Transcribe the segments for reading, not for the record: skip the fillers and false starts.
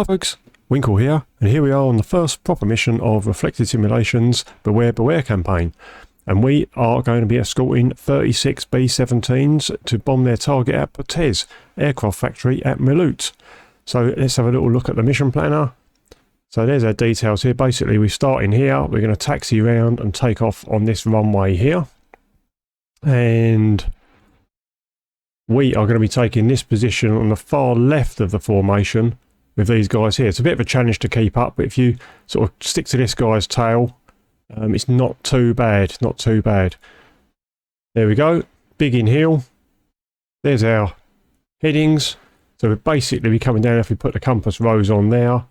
Hi folks, Winkle here, and here we are on the first proper mission of Reflected Simulations' Beware Beware campaign. And we are going to be escorting 36 B-17s to bomb their target at Potez aircraft factory at Milut. So let's have a little look at the mission planner. So there's our details here. Basically we start in here, we're going to taxi around and take off on this runway here. And we are going to be taking this position on the far left of the formation with these guys here. It's a bit of a challenge to keep up, but if you sort of stick to this guy's tail, it's not too bad, not too bad. There we go, big inhale. There's our headings. So we're basically coming down, if we put the compass rose on there,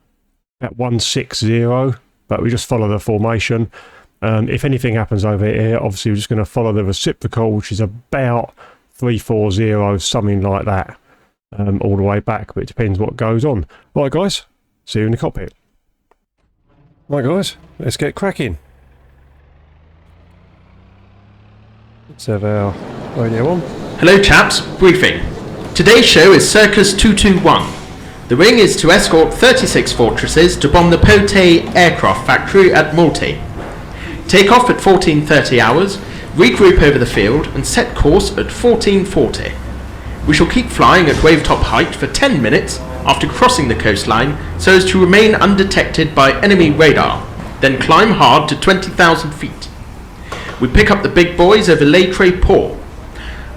at 160, but we just follow the formation. If anything happens over here, obviously we're just going to follow the reciprocal, which is about 340, something like that. All the way back, but it depends what goes on. Right guys, see you in the cockpit. Right guys, let's get cracking. Let's have our radio on. Hello chaps, briefing. Today's show is Circus 221. The ring is to escort 36 fortresses to bomb the Potez aircraft factory at Malte. Take off at 14:30 hours, regroup over the field and set course at 14:40. We shall keep flying at wavetop height for 10 minutes after crossing the coastline so as to remain undetected by enemy radar, then climb hard to 20,000 feet. We pick up the big boys over Laitre Port.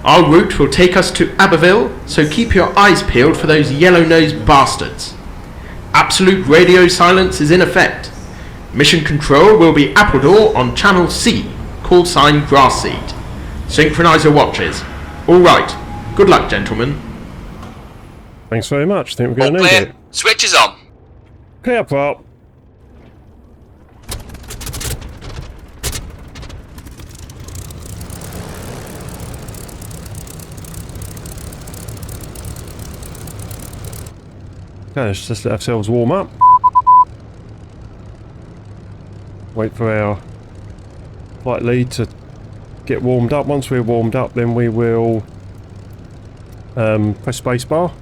Our route will take us to Abbeville, so keep your eyes peeled for those yellow-nosed bastards. Absolute radio silence is in effect. Mission control will be Appledore on Channel C, call sign Grassseed. Synchronize your watches. All right. Good luck, gentlemen. Thanks very much. I think we're going to need it. Switch is on. Clear prop. Okay, let's just let ourselves warm up. Wait for our flight lead to get warmed up. Once we're warmed up, then we will press spacebar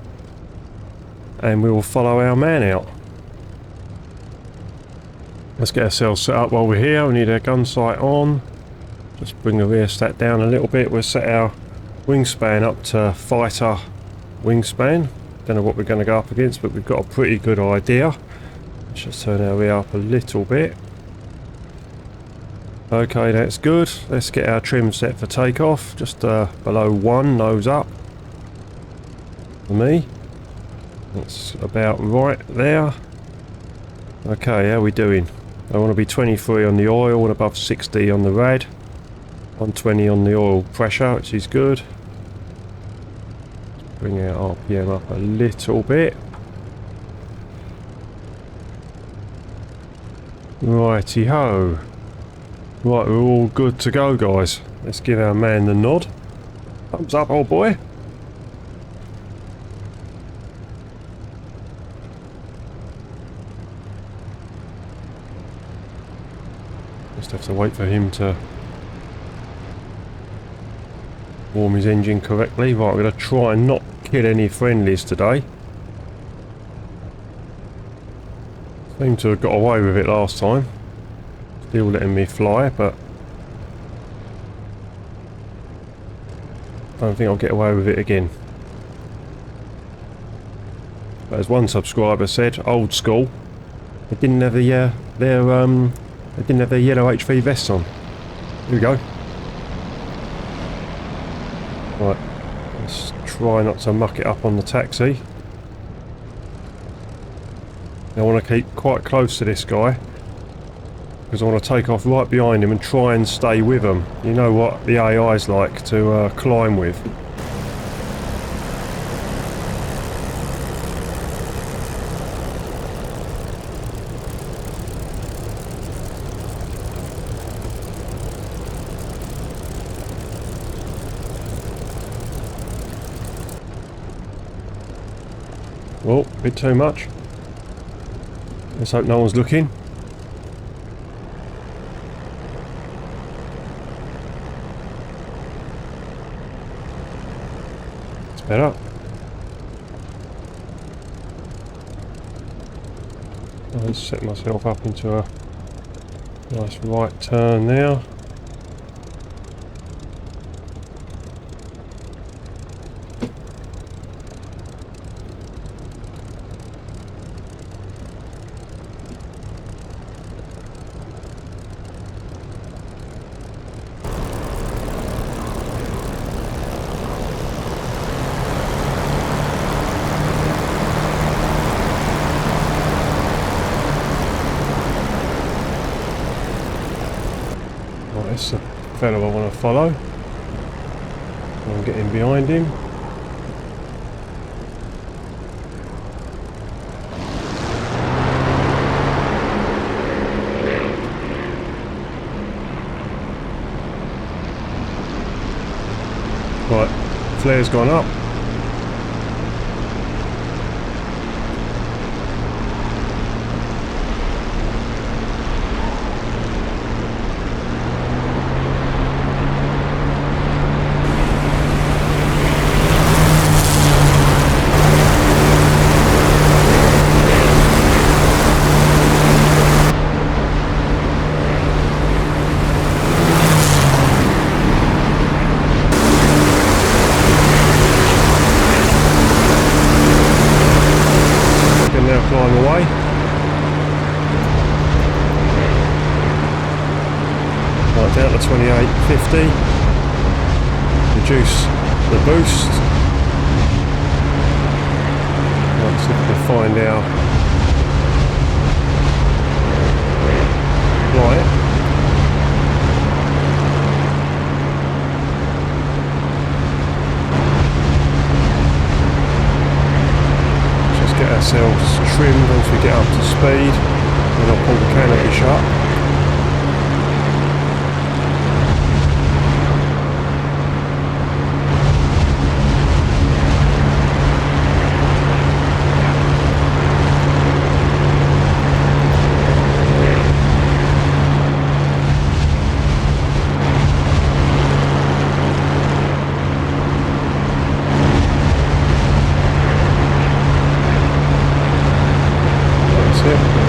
and we will follow our man out. Let's get ourselves set up while we're here. We need our gun sight on. Just bring the rear stat down a little bit. We'll set our wingspan up to fighter wingspan. Don't know what we're going to go up against, but we've got a pretty good idea. Let's just turn our rear up a little bit. Okay, that's good. Let's get our trim set for takeoff. Just below 1, nose up. For me. That's about right there. Okay, how are we doing? I want to be 23 on the oil and above 60 on the rad. 120 on the oil pressure, which is good. Bring our RPM up a little bit. Righty ho. Right, we're all good to go, guys. Let's give our man the nod. Thumbs up, old boy. Just have to wait for him to warm his engine correctly. Right, we're going to try and not kill any friendlies today. Seemed to have got away with it last time. Still letting me fly, but I don't think I'll get away with it again. But as one subscriber said, old school, they didn't have the they didn't have their yellow HV vests on. Here we go. Right, let's try not to muck it up on the taxi. I want to keep quite close to this guy because I want to take off right behind him and try and stay with him. You know what the AI's like to climb with. Well, a bit too much. Let's hope no one's looking. It's better. I'll just set myself up into a nice right turn now. That's the fellow I want to follow. I'm getting behind him. Right, flare's gone up. Flying away. Right, down to 28.50. Reduce the boost. Right, see if we can find our light. Get ourselves trimmed once we get up to speed, and I'll pull the canopy shut.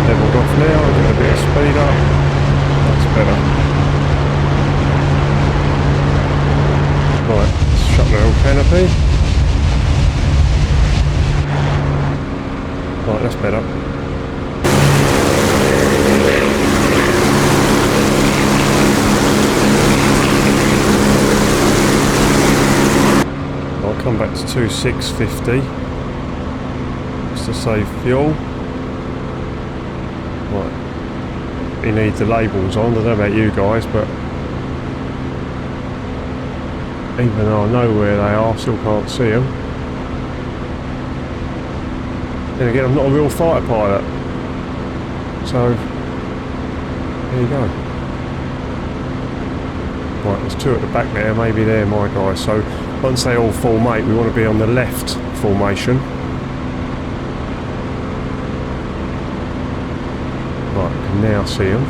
Leveled off now, I'll get a bit of speed up. That's better. Right, let's shut the whole canopy. Right, that's better. I'll come back to 2650 just to save fuel. Right, you need the labels on. I don't know about you guys, but even though I know where they are, I still can't see them. Then again, I'm not a real fighter pilot, so there you go. Right, there's two at the back there, maybe they're my guys. So once they all formate, we want to be on the left formation. Right, I can now see them.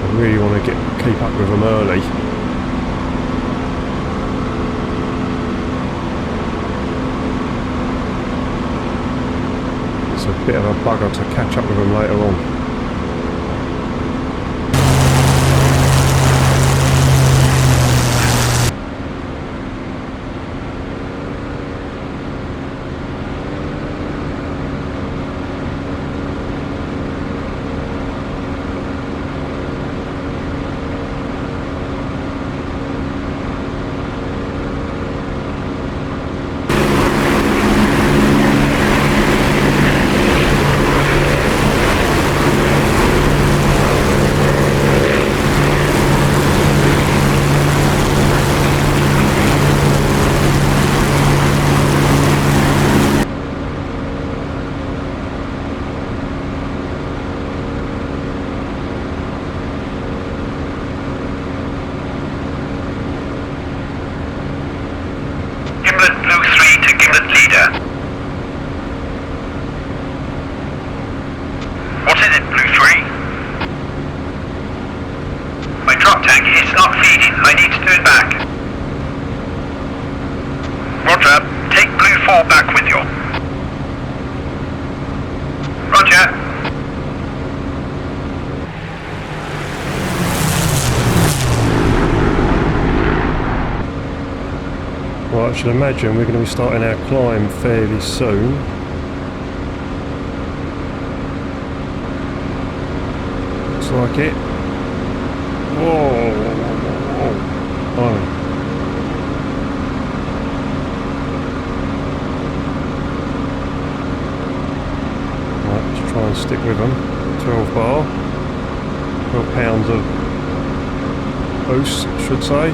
I really want to keep up with them early. It's a bit of a bugger to catch up with them later on. Right, I should imagine we're going to be starting our climb fairly soon. Looks like it. Whoa! Oh. Right, let's try and stick with them. 12 bar. 12 pounds of boost, I should say.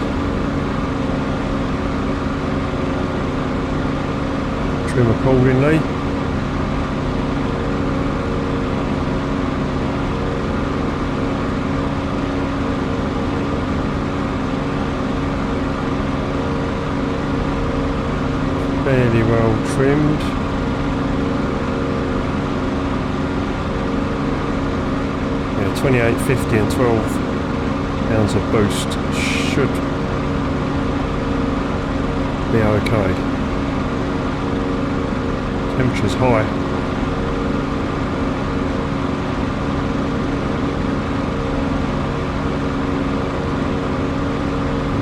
Trim accordingly. Fairly well trimmed. Yeah, 28.50 and 12 pounds of boost should be okay. Temperature's high.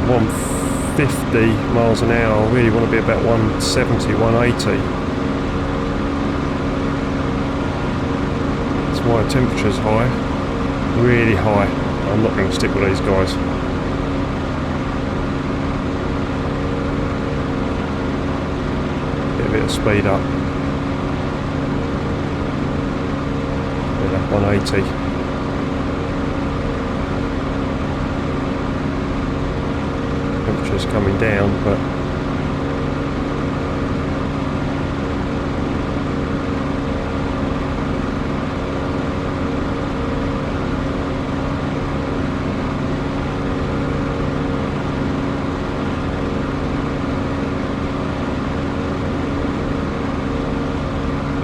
One 50 miles an hour. I really want to be about 170, 180. That's why the temperature's high. Really high. I'm not going to stick with these guys. Get a bit of speed up. 180. Temperature's coming down, but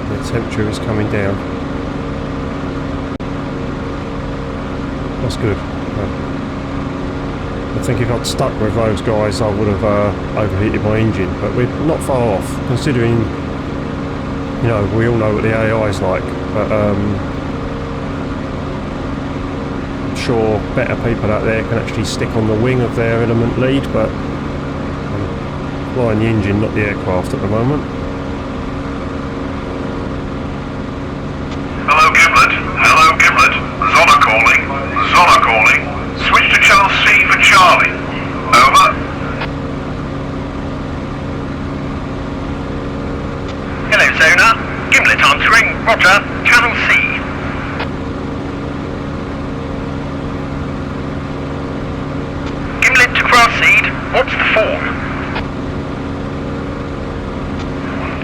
the temperature is coming down. That's good. I think if I'd stuck with those guys I would have overheated my engine, but we're not far off, considering, you know, we all know what the AI is like, but I'm sure better people out there can actually stick on the wing of their element lead, but I'm flying the engine, not the aircraft at the moment. Hello Gimlet, Zonna calling, switch to channel C for Charlie, over. Hello Zona, Gimlet answering, roger, channel C. Gimlet to Grassseed, what's the form?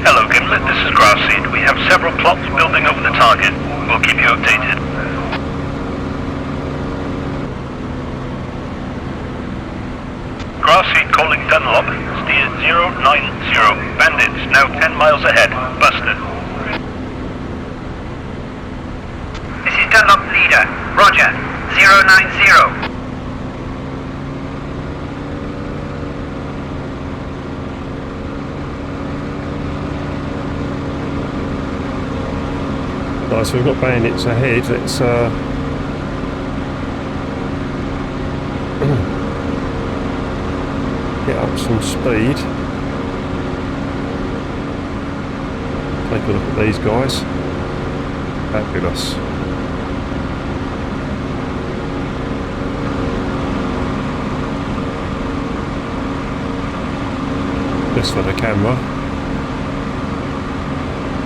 Hello Gimlet, this is Grassseed. We have several plots building over the target. We'll keep you updated. Grassseed calling Dunlop. Steer 090. Bandits now 10 miles ahead. Busted. This is Dunlop leader. Roger. 090. Right, so we've got bandits ahead. Let's get up some speed. Take a look at these guys. Fabulous. Just for the camera.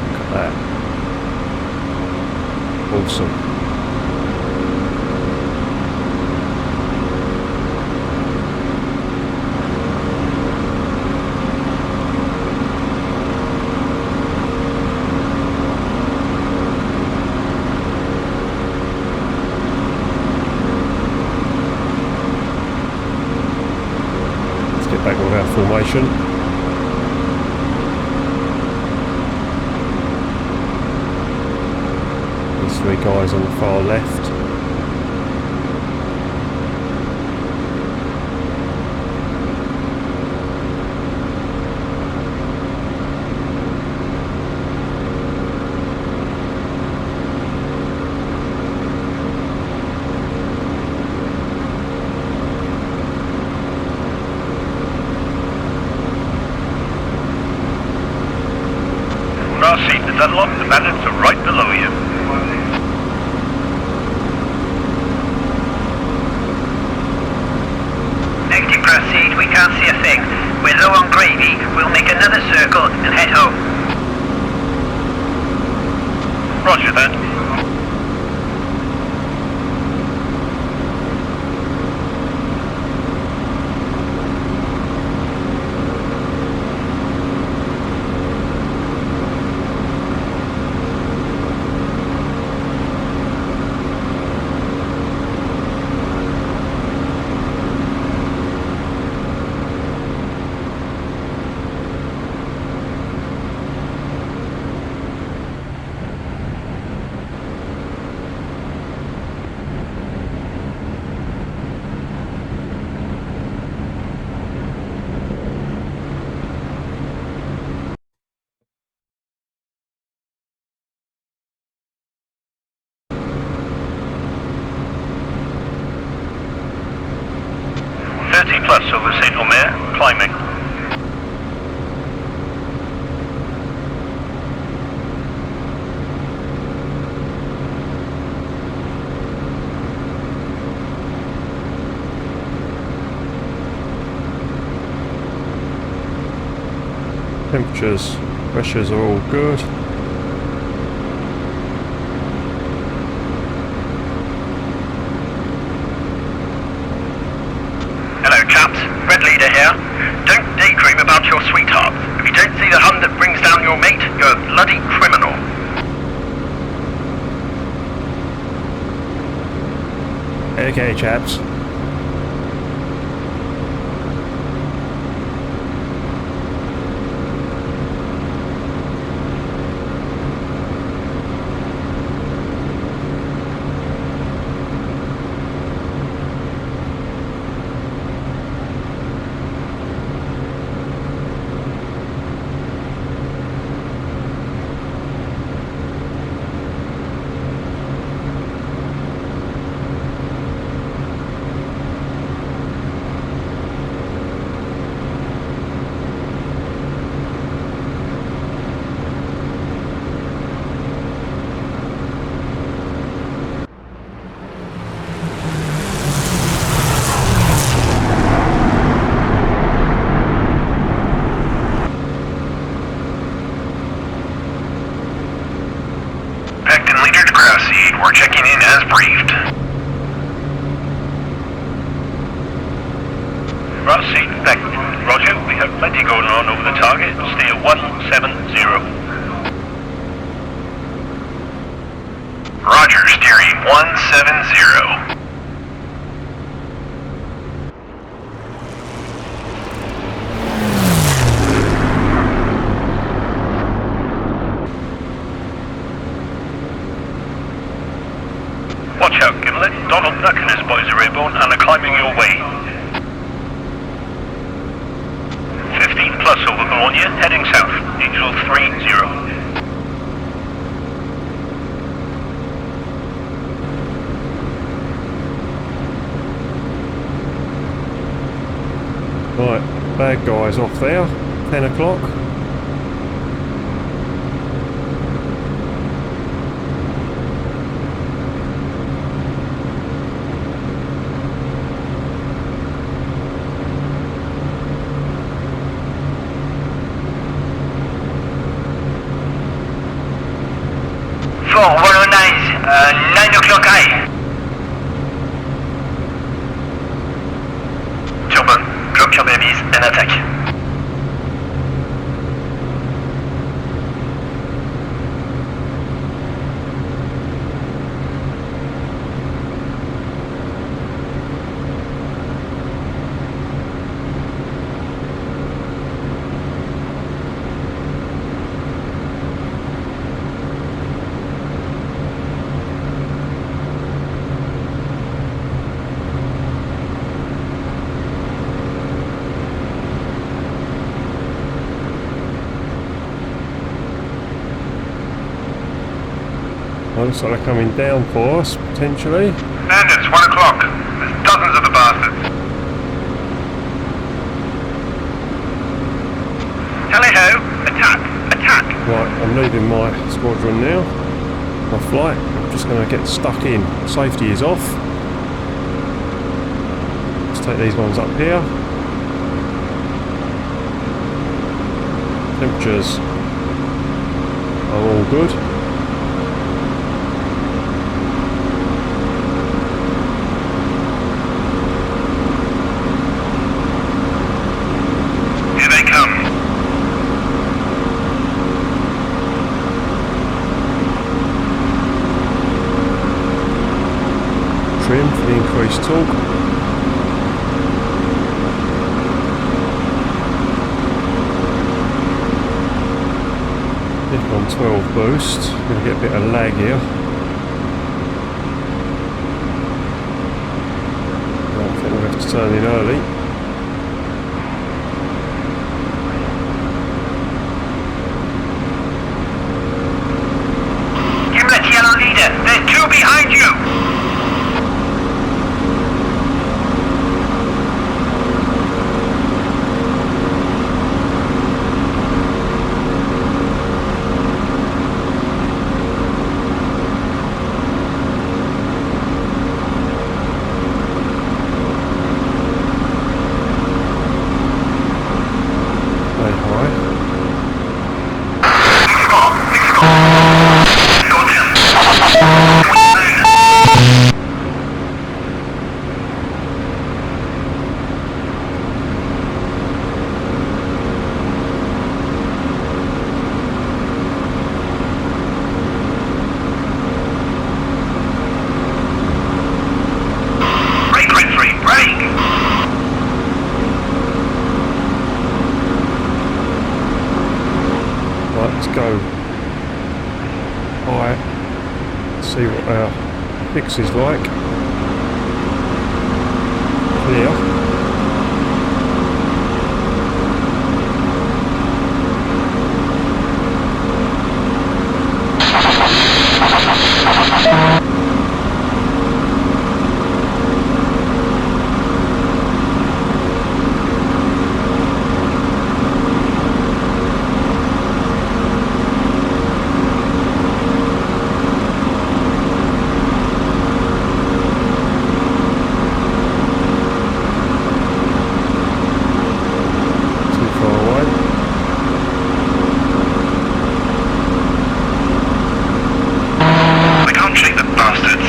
Look at that. Awesome. Let's get back with our formation. Three guys on the far left. Doors unlocked, the bandits are right below you. Negative, proceed, we can't see a thing. We're low on gravy, we'll make another circle and head home. Roger that. Plus over St. Omer, climbing. Temperatures, pressures are all good. Hello chaps, Red Leader here. Don't daydream about your sweetheart. If you don't see the Hun that brings down your mate, you're a bloody criminal. Okay, chaps. We're checking in as briefed. Proceed back. Roger, we have plenty going on over the target. Stay at 170. Roger, steering 170. Watch out, Gimlet. Donald Duck and his boys are airborne and are climbing your way. 15 plus over Bologna, heading south. Angel 30. Right, bad guys off there. 10 o'clock. For 109, 9 o'clock high. Turban, drop your babies and attack. Looks like they're coming down for us, potentially. Bandits, 1 o'clock. There's dozens of the bastards. Tally-ho, attack, attack. Right, I'm leaving my squadron now, my flight. I'm just going to get stuck in. Safety is off. Let's take these ones up here. Temperatures are all good. Here they come. Trim for the increased torque. On 12 boost, going to get a bit of lag here. I think we'll have to turn in early. Gimlet, yellow leader, there's two behind you! Let's go. Alright, see what our fix is like. Clear.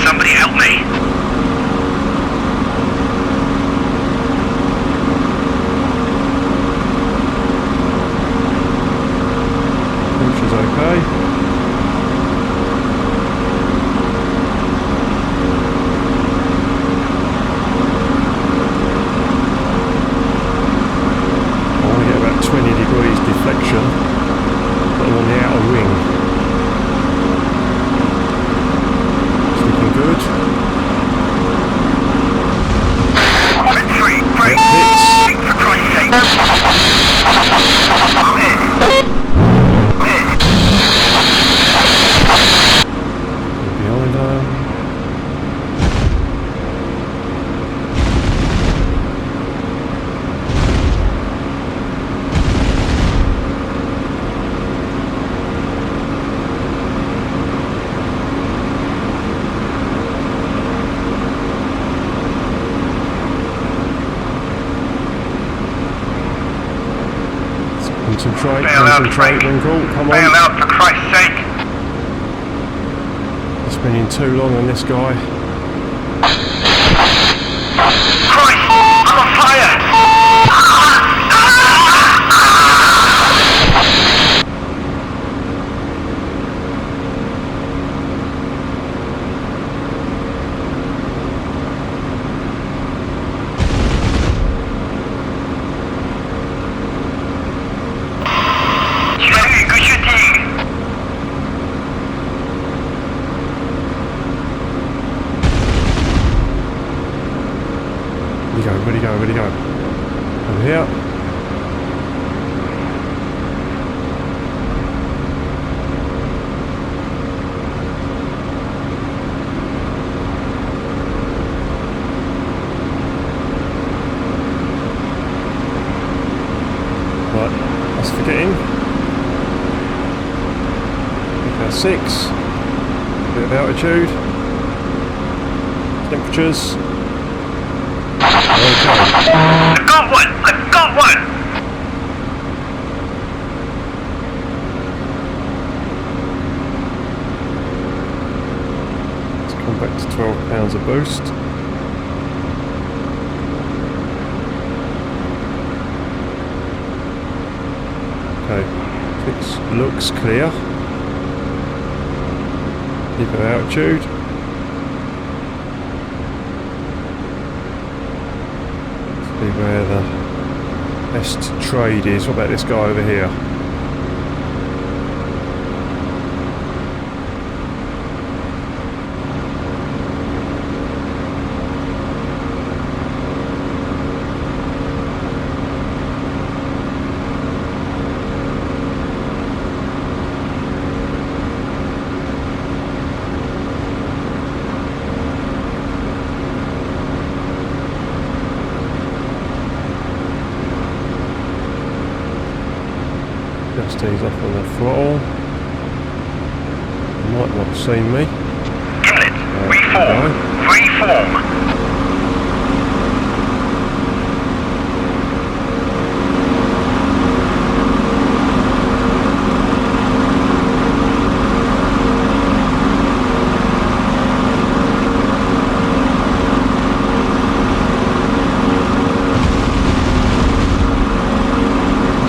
Somebody help me. Which is okay. I want to get about 20 degrees deflection, but I'm on the outer wing. Good. Three, break. For Christ's sake. I'm in. Behind them. Concentrate, Winkle, come on. Bail out for Christ's sake. It's been too long on this guy. Christ, I'm on fire. Ready go. Over here. Right, that's forgetting. about 6. Bit of altitude. Temperatures. Okay. I've got one! I've got one! Let's come back to 12 pounds a boost. Okay, 6 looks clear. Keep our altitude. See where the best trade is. What about this guy over here? Just ease off on the throttle. You might not have seen me. Gimlet, reform! Reform!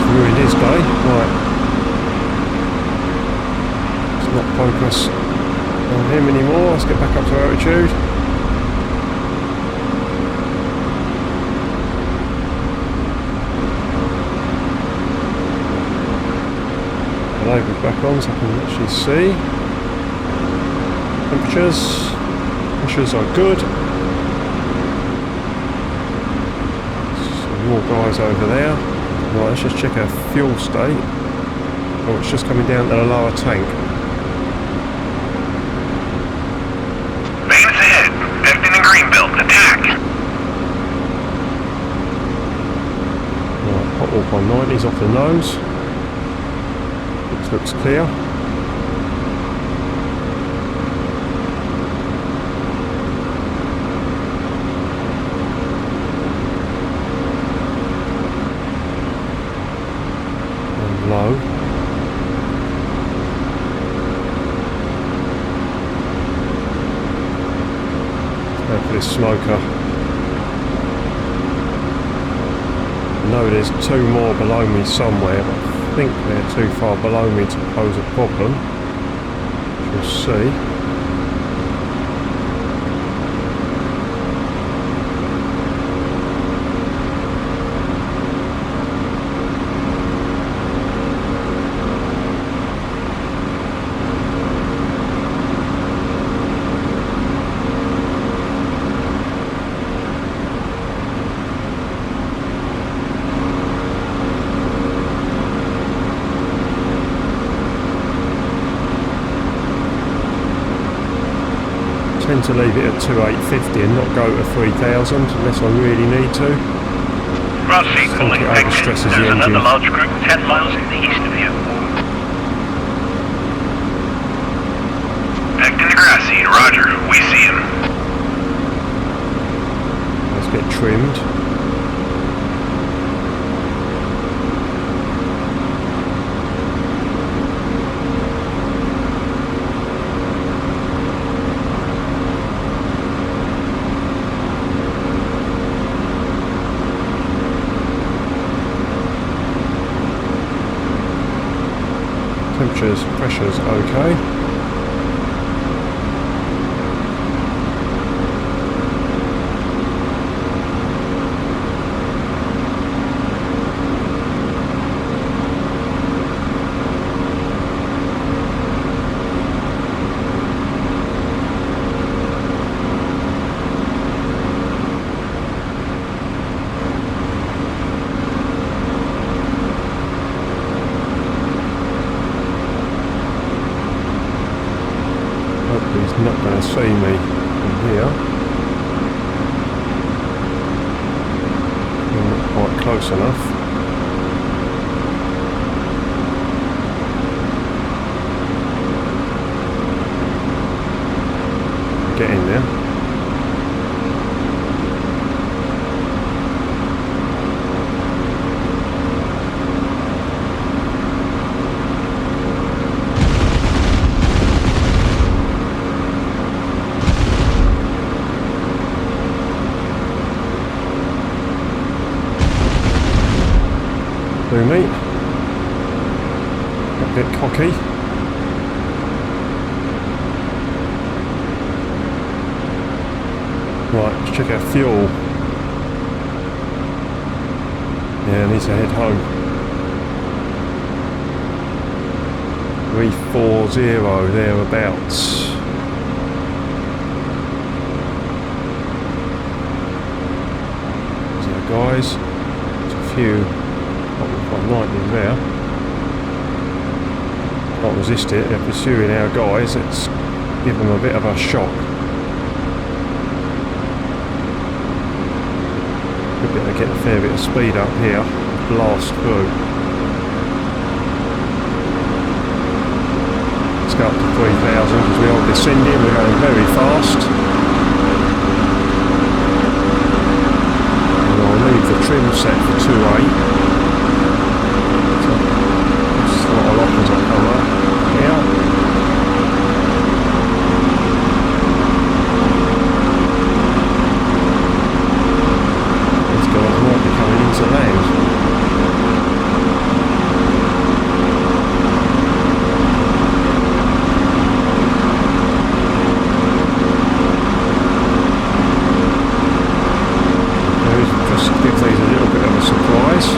Ruined his day. Right. Let's not focus on him anymore. Let's get back up to altitude. The label's back on so I can actually see. Temperatures. Pressures are good. Some more guys over there. Right, let's just check our fuel state. Oh, it's just coming down to the lower tank. Bandits ahead! Destin and Greenbelt, attack! Right, hot walk on 90s off the nose. Looks clear. And low. Let's go for this smoker. I know there's 2 more below me somewhere, but I think they're too far below me to pose a problem. We'll see. Tend to leave it at 2850 and not go to 3000 unless I really need to. Rossi calling it overstresses the There's engine. another large group 10 miles to the east of you. Back in the grass seed, roger. We see him. Let's get trimmed. Temperatures, pressures okay. He's not going to see me from here. I'm not quite close enough. do me. A bit cocky. Right, let's check our fuel. Yeah, I need to head home. 340 thereabouts. So guys, there's a few quite lightning there. Can't resist it, they're pursuing our guys, let's give them a bit of a shock. We're going to get a fair bit of speed up here, blast through. Let's go up to 3,000 because we are descending, we're going very fast. And I'll leave the trim set for 2.8. So, just throttle off as I come up here. To land. Just give these a little bit of a surprise.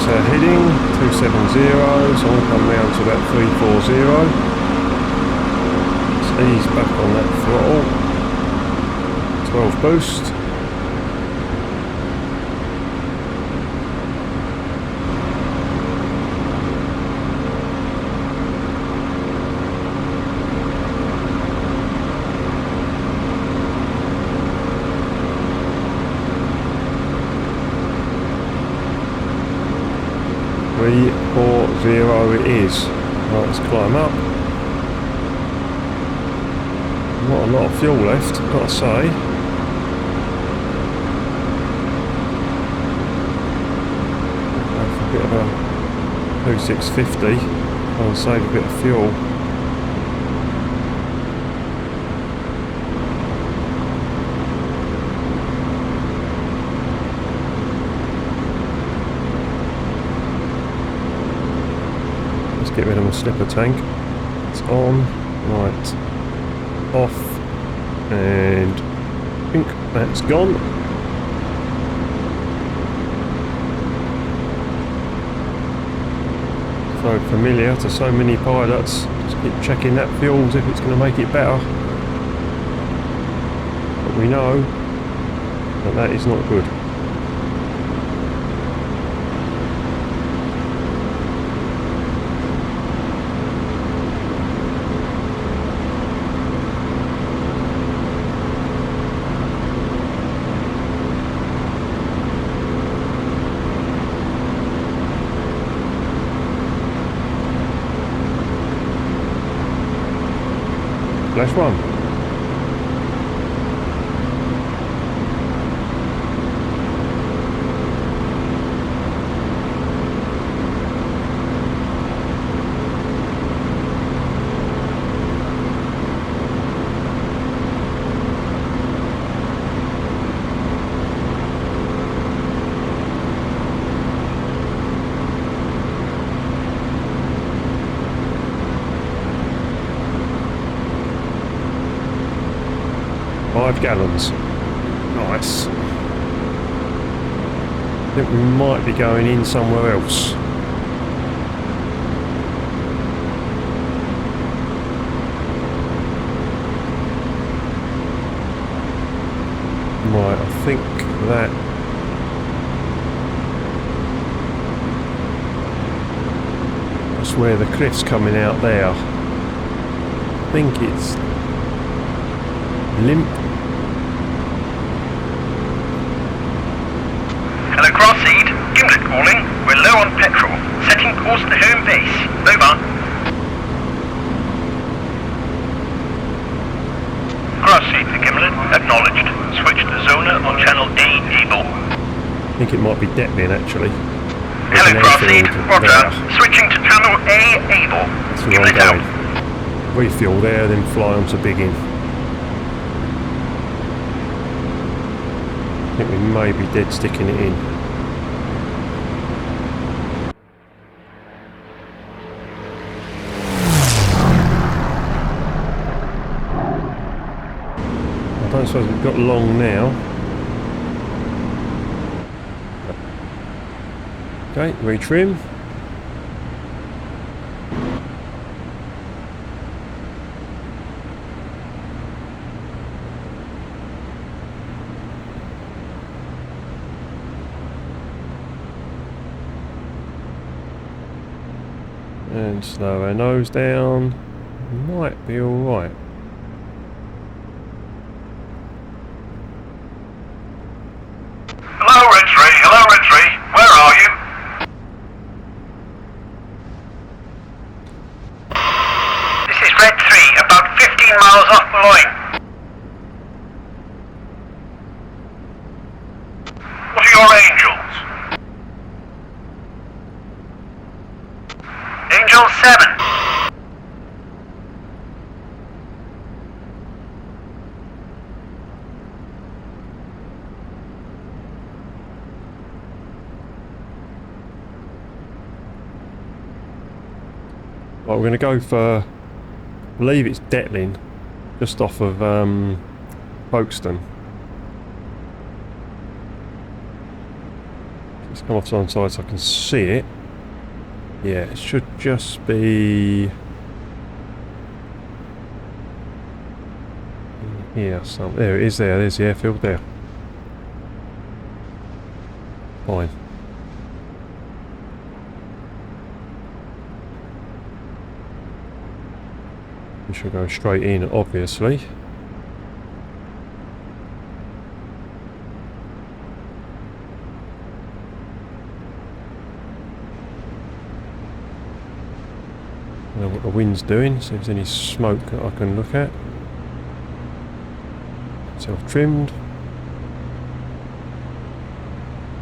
Heading 270, so I'll come down to about 340. Let's ease back on that throttle. 12 boost. It is. Right, let's climb up. Not a lot of fuel left, I've got to say. Go for a bit of a 2650. Try and save a bit of fuel. Get rid of my slipper tank. It's on, right, off, and pink, that's gone. So familiar to so many pilots, just keep checking that fuel as if it's going to make it better. But we know that that is not good. Flash one. Gallons. Nice. I think we might be going in somewhere else. Right, I think that that's where the cliff's coming out there. I think it's Limp. low on petrol. Setting course to home base. Over. Cross seat for Gimlet. Acknowledged. Switch to Zona on channel A able. I think it might be Detlin actually. Hello, cross seat. Roger. Switching to channel A able. That's where Gimlet I'm out. going. Refuel there, then fly on to Biggin. I think we may be dead sticking it in. I don't suppose we've got long now. Okay, retrim. And slow our nose down. Might be alright. Hello, Red 3. Hello, Red 3. Where are you? This is Red 3, about 15 miles off Boulogne. What are your angels? Angel 7. Right, we're going to go for, I believe it's Detlin, just off of Folkestone. Let's come off to one side so I can see it. Yeah, it should just be in here. So there it is. There's the airfield there. Fine. We should go straight in, obviously. I know what the wind's doing, see if there's any smoke that I can look at. Self-trimmed.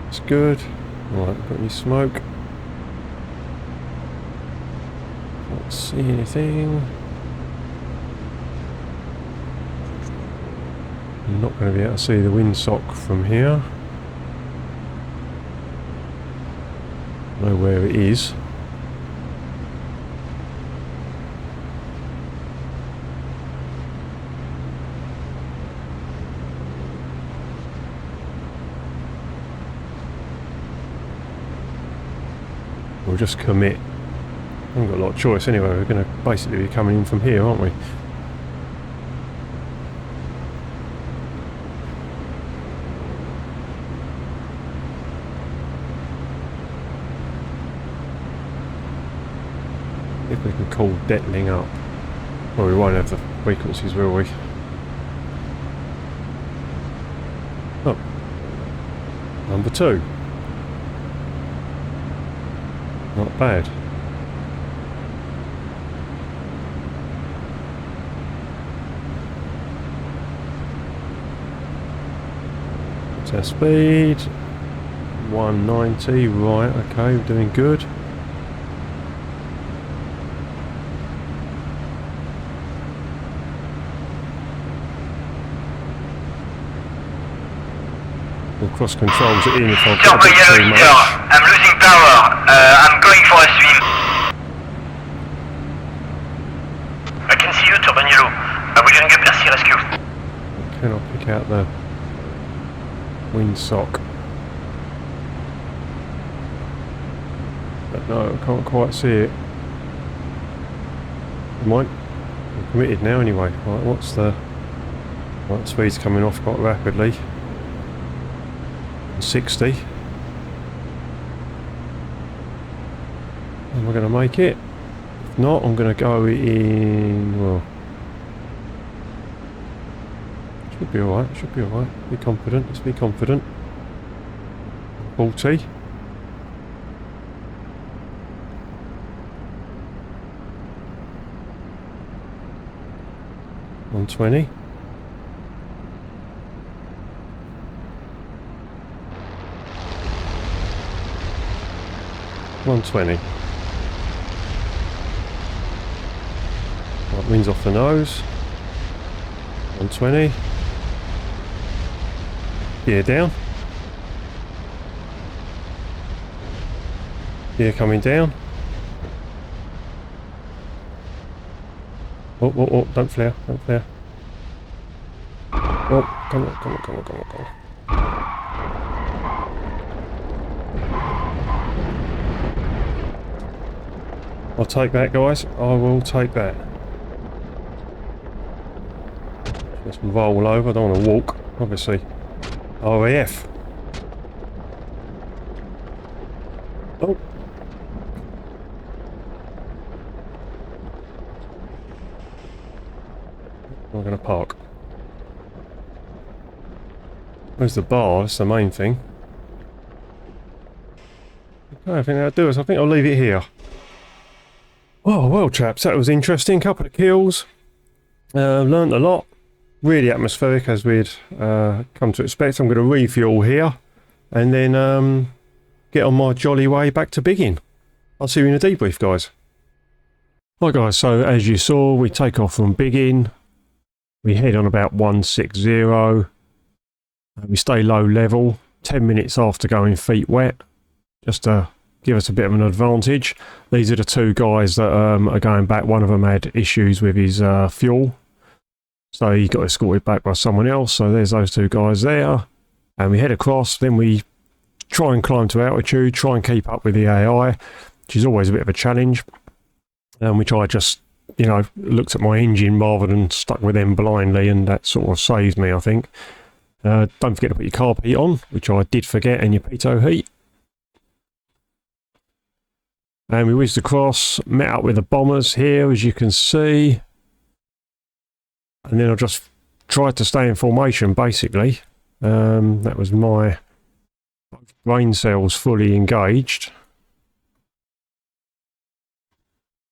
That's good. Right, got any smoke? Can't see anything. I'm not going to be able to see the windsock from here. Know where it is. We'll just commit. We haven't got a lot of choice anyway. We're going to basically be coming in from here, aren't we? If we can call Detling up. Well, we won't have the frequencies, will we? Oh. Number 2. Not bad. What's our speed? 190, right, okay, we're doing good. We'll cross controls it in if I've got a bit too much. I'm losing power. I'm going for a swim. I can see you, Turbanello. William Percy Rescue. Can I pick out the windsock? But no, I can't quite see it. Might. I'm committed now anyway. Right, what's the... Right, speed's coming off quite rapidly. 60. Am I going to make it? If not, I'm going to go in... Well... Should be alright, should be alright. Be confident, let's be confident. 40. 120. $120. Right, wind's off the nose. 120. Gear down. Gear coming down. Oh, oh, oh, don't flare, don't flare. Oh, come on, come on, come on, come on, come on. I'll take that, guys. I will take that. Just roll over, I don't want to walk, obviously. RAF. Oh. I'm going to park. Where's the bar? That's the main thing. Okay, I think that'll do us. I think I'll leave it here. Oh, well, chaps, that was interesting. Couple of kills. Learned a lot. Really atmospheric, as we'd come to expect. I'm going to refuel here and then get on my jolly way back to Biggin. I'll see you in a debrief, guys. Right, guys, so as you saw, we take off from Biggin. We head on about 160. We stay low level, 10 minutes after going feet wet, just to give us a bit of an advantage. These are the two guys that are going back. One of them had issues with his fuel, so he got escorted back by someone else. So there's those two guys there. And we head across, then we try and climb to altitude, try and keep up with the AI, which is always a bit of a challenge. Which I just, you know, looked at my engine rather than stuck with them blindly, and that sort of saved me, I think. Don't forget to put your carb heat on, which I did forget, and your pitot heat. And we whizzed across, met up with the bombers here, as you can see. And then I just tried to stay in formation, basically. That was my brain cells fully engaged.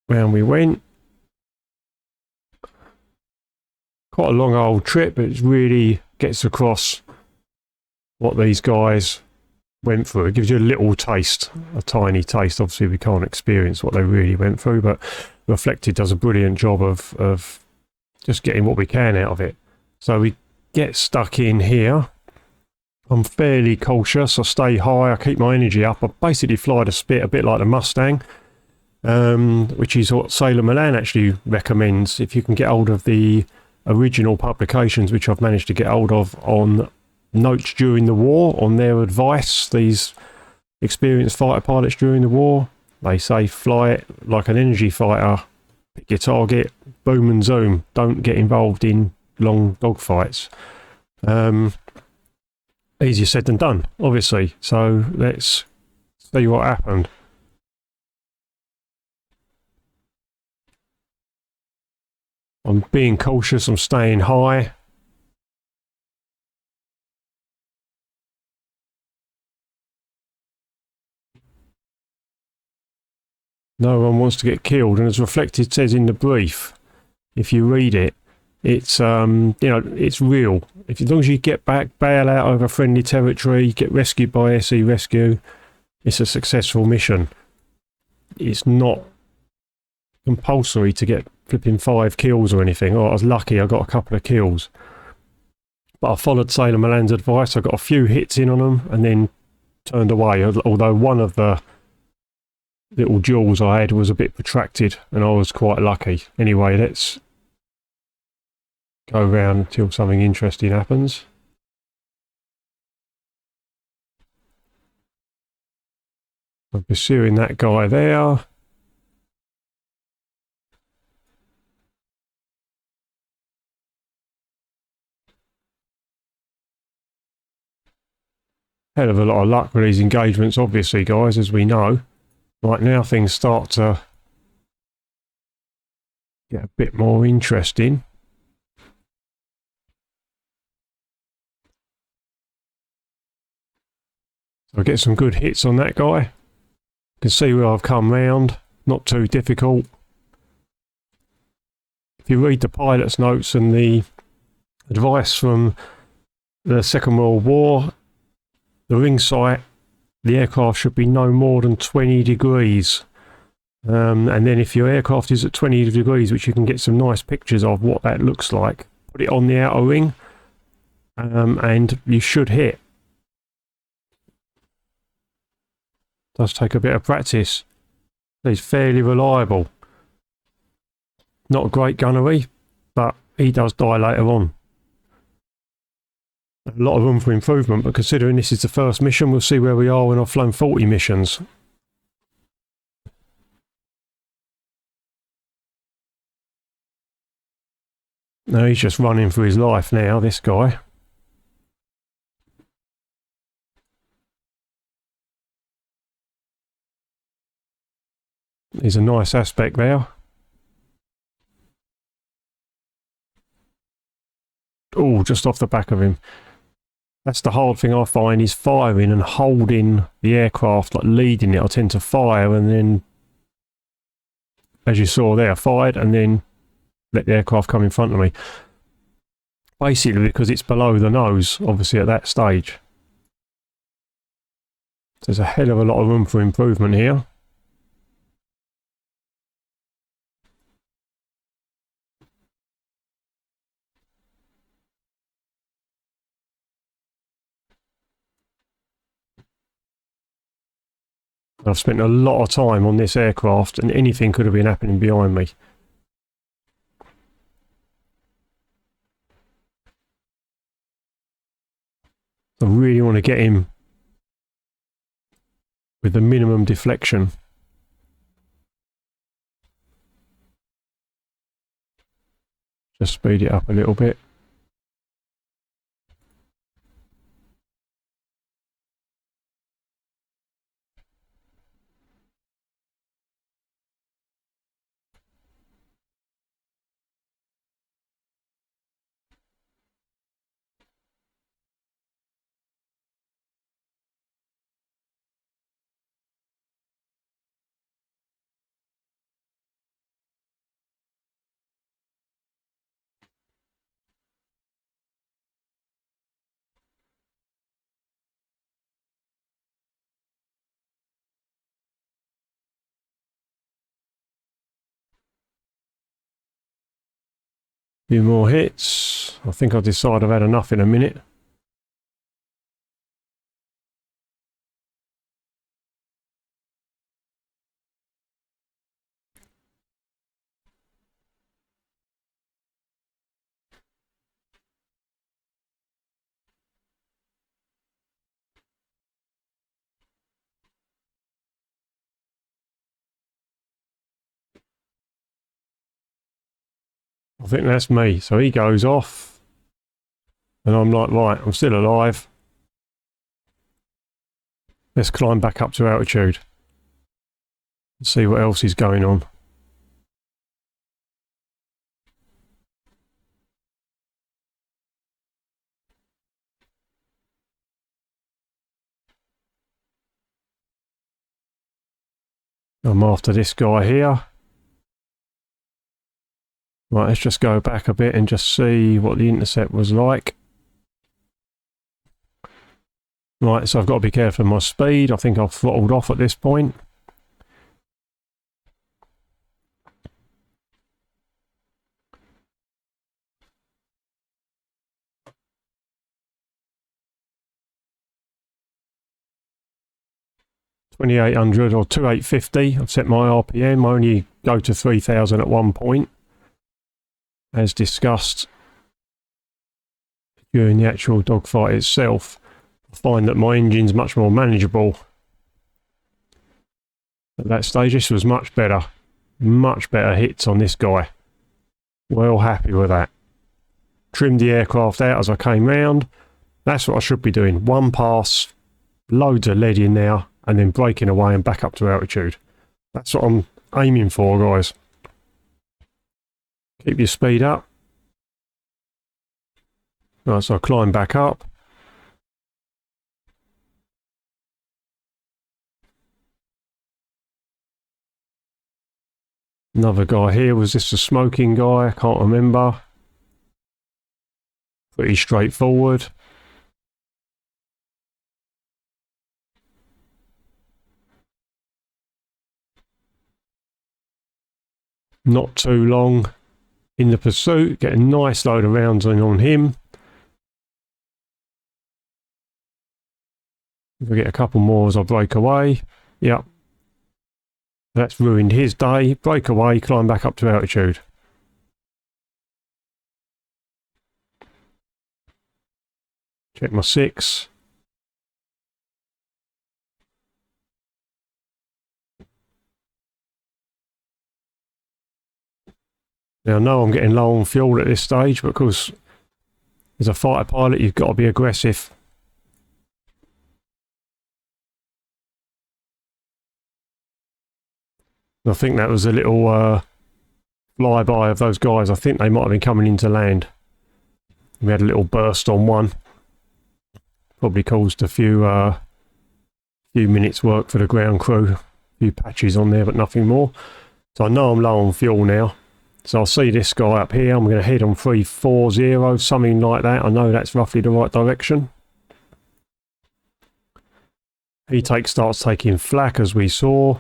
Round we went. Quite a long old trip, but it really gets across what these guys went through. It gives you a little taste, a tiny taste. Obviously we can't experience what they really went through, but Reflected does a brilliant job of just getting what we can out of it. So we get stuck in here. I'm fairly cautious, I stay high, I keep my energy up. I basically fly the spit a bit like the Mustang, which is what Sailor Milan actually recommends. If you can get hold of the original publications, which I've managed to get hold of on notes during the war, on their advice, these experienced fighter pilots during the war, they say fly it like an energy fighter, pick your target, boom and zoom, don't get involved in long dogfights. Easier said than done, obviously, so let's see what happened. I'm being cautious, I'm staying high. No one wants to get killed, and as Reflected says in the brief, if you read it, it's you know, it's real. If as long as you get back, bail out over friendly territory, get rescued by SE Rescue, it's a successful mission. It's not compulsory to get flipping 5 kills or anything. Oh, I was lucky, I got a couple of kills. But I followed Sailor Milan's advice, I got a few hits in on them and then turned away, although one of the little duels I had was a bit protracted and I was quite lucky. Anyway, let's go around until something interesting happens. I'm pursuing that guy there. Hell of a lot of luck with these engagements, obviously, guys, as we know. Right now things start to get a bit more interesting. So I get some good hits on that guy. You can see where I've come round, not too difficult. if you read the pilot's notes and the advice from the Second World War, the ring sight, the aircraft should be no more than 20 degrees. And then if your aircraft is at 20 degrees, which you can get some nice pictures of what that looks like, put it on the outer ring, and you should hit. Does take a bit of practice. He's fairly reliable. Not a great gunnery, but he does die later on. A lot of room for improvement, but considering this is the first mission, we'll see where we are when I've flown 40 missions. No, he's just running for his life now, this guy. There's a nice aspect there. Oh, just off the back of him. That's the hard thing I find, is firing and holding the aircraft, like leading it. I tend to fire and then, as you saw there, fired and then let the aircraft come in front of me. Basically because it's below the nose, obviously at that stage. There's a hell of a lot of room for improvement here. I've spent a lot of time on this aircraft and anything could have been happening behind me. I really want to get him with the minimum deflection. Just speed it up a little bit. Few more hits. I think I'll decide I've had enough in a minute. I think that's me. So he goes off. And I'm like, right, I'm still alive. Let's climb back up to altitude. And see what else is going on. I'm after this guy here. Right, let's just go back a bit and just see what the intercept was like. Right, so I've got to be careful of my speed. I think I've throttled off at this point. $2,800 or 2,850. I've set my RPM. I only go to 3,000 at one point, as discussed during the actual dogfight itself. I find that my engine's much more manageable at that stage. This was much better hits on this guy. Well happy with that. Trimmed the aircraft out as I came round. That's what I should be doing. One pass, loads of lead in there, and then braking away and back up to altitude. That's what I'm aiming for, guys. Keep your speed up. Right, so I climb back up. Another guy here. Was this a smoking guy? I can't remember. Pretty straightforward. Not too long in the pursuit. Get a nice load of rounds in on him. If I get a couple more as I break away. Yep. That's ruined his day. Break away, climb back up to altitude. Check my 6. Now I know I'm getting low on fuel at this stage, but of course, as a fighter pilot, you've got to be aggressive. I think that was a little flyby of those guys. I think they might have been coming into land. We had a little burst on one. Probably caused a few minutes work for the ground crew. A few patches on there, but nothing more. So I know I'm low on fuel now. So I'll see this guy up here. I'm going to head on 340, something like that. I know that's roughly the right direction. He starts taking flak, as we saw.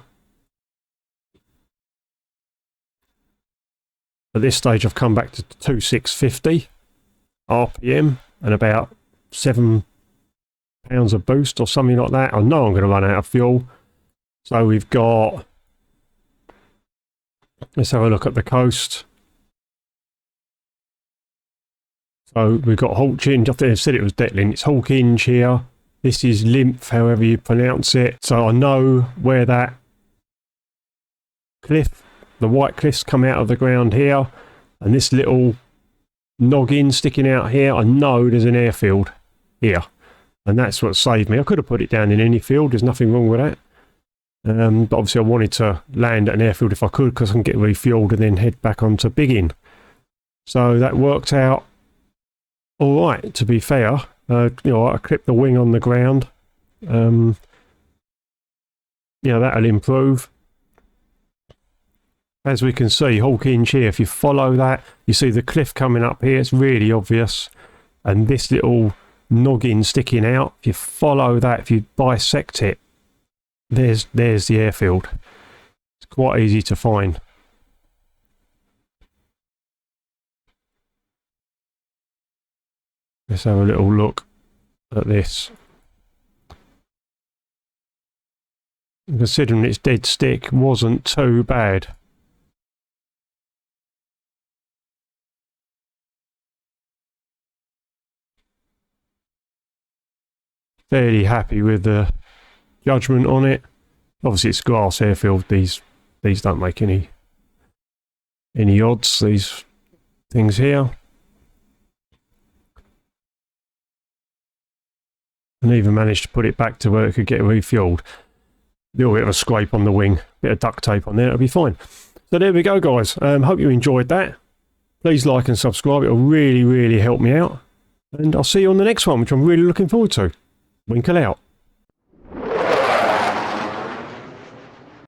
At this stage, I've come back to 2650 RPM and about 7 pounds of boost or something like that. I know I'm going to run out of fuel. So we've got... Let's have a look at the coast. So we've got Hawkinge. I think I said it was Detlin. It's Hawkinge here. This is Lymph, however you pronounce it. So I know where that cliff, the white cliffs, come out of the ground here. And this little noggin sticking out here, I know there's an airfield here. And that's what saved me. I could have put it down in any field. There's nothing wrong with that. But obviously I wanted to land at an airfield if I could, because I can get refueled and then head back onto Biggin. So that worked out all right, to be fair. You know, I clipped the wing on the ground. Yeah, that'll improve. As we can see, Hawkinge here, if you follow that, you see the cliff coming up here. It's really obvious. And this little noggin sticking out, if you follow that, if you bisect it, there's the airfield. It's quite easy to find. Let's have a little look at this. Considering its dead stick wasn't too bad. Fairly happy with the judgment on it. Obviously it's grass airfield. These don't make any odds, these things here. And even managed to put it back to where it could get refueled. A little bit of a scrape on the wing, bit of duct tape on there, it'll be fine. So there we go, guys. Hope you enjoyed that. Please like and subscribe, it'll really help me out. And I'll see you on the next one, which I'm really looking forward to. Winkle out.